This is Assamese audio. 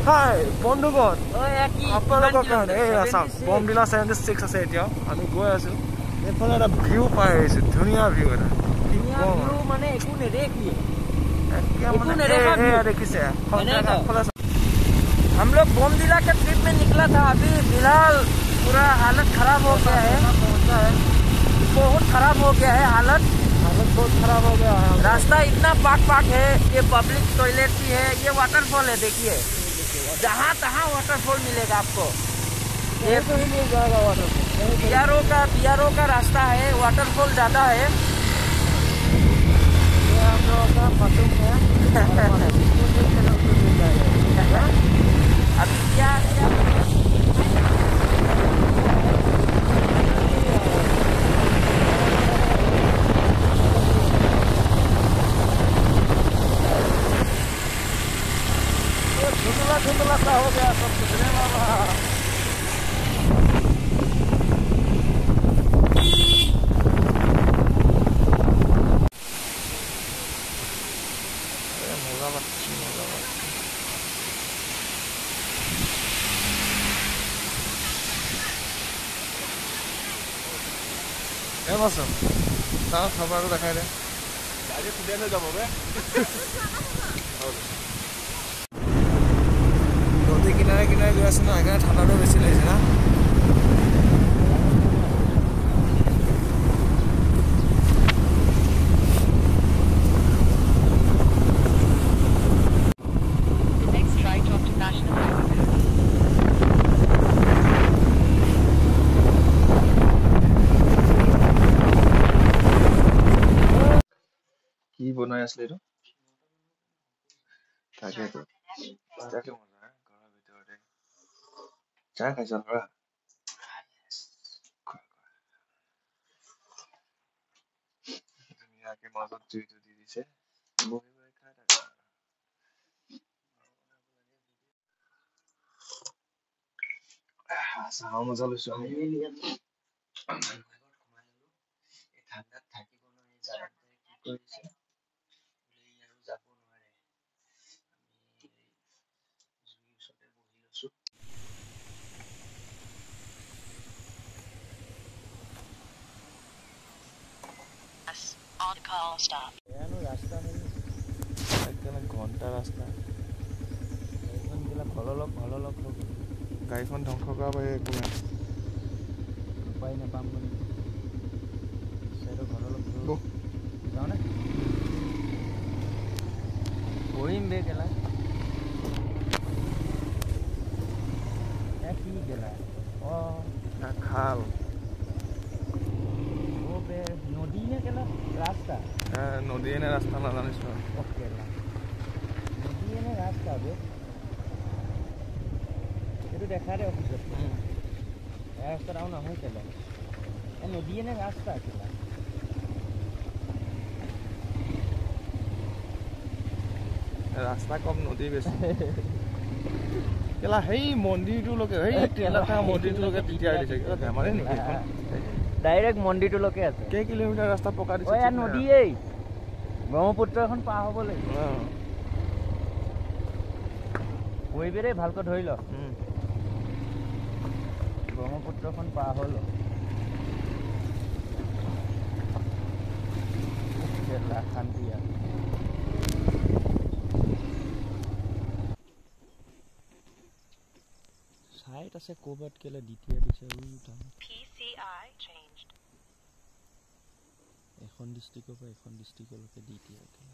হাই বন্ধুগণ আপোনালোকৰ কাৰণে এই আছাম বমডিলা 76 আছে এতিয়া আমি গৈ আছো এইফালে এটা ভিউ পাই আহিছো ধুনীয়া ভিউ এটা মানে একো নেদেখি देखिए हम लोग बोमडिला के ट्रिप में निकला था अभी फिलहाल पूरा हालत खराब हो गया है बहुत खराब हो गया है हालत बहुत खराब हो गया है रास्ता इतना पाक है ये पब्लिक टॉयलेट भी है ये वाटरफॉल है देखिए जहाँ तहाँ वाटरफॉल मिलेगा आपको ये तो ही मिल जाएगा वाटरफॉल बियारो का रास्ता है वाटरफॉल ज़्यादा है हम लोगों का मालूम है अभी क्या धुंधला सा हो गया सब कुछ रे बाबा Emerson, tak sabar udah kayaknya. Jadi sudah ada jawab ya. Nodi kinare biasa na agak thanda do besi lagise na. কি বনাই আছে এটো তাকেতো তাকে মজা ঘৰৰ ভিতৰতে চাহ খাইছ ধৰা ধুনীয়াকে মাজত জুইটো দি দিছে বহি বহি খাই থাকে চাহৰ মজা লৈছো আমি ঠাণ্ডাত থাকিব নোৱাৰি জাগাত কি কৰিছে On call stop. रास्ता नहीं घंटा रास्ता भलक गाड़ीখন ধ্বংস কৰা পাই একো নাই উপায় নাপাম বুলি যাওঁনে বহিম বে কেলা কি গেলা খাল নদী নে কেলা রাস্তা নদী নে রাস্তা নাজানিছো কেলা নদী নে রাস্তা বে এইটো দেখা দে অফিসত রাস্তা আও নহয় কেলা নদী নে রাস্তা কেলা রাস্তা কম নদী বেশি কেলা হেই মন্দিৰটোলৈকে হেই তেলাটা মন্দিৰটোলৈকে পিটিয়াই দিছে কেলা ধেমালি নেকি ডাইৰেক্ট মন্দিৰটোলৈকে আছে কেই কিলোমিটাৰ ৰাস্তা পকা দিছে ওয়া নদী এই ব্ৰহ্মপুত্ৰ এখন পাৰ হ'ব লাগিব ওইবেৰে ভালকৈ ধৰি ল ব্ৰহ্মপুত্ৰখন পাৰ হ'ল কেলা শান্তিয়া সাইট আছে কোবাত কেলা দ্বিতীয় দিছে PCI changed. এখন ডিস্ট্ৰিক্টৰ পৰা এখন ডিস্ট্ৰিক্টলৈকে দ্বিতীয় কেলা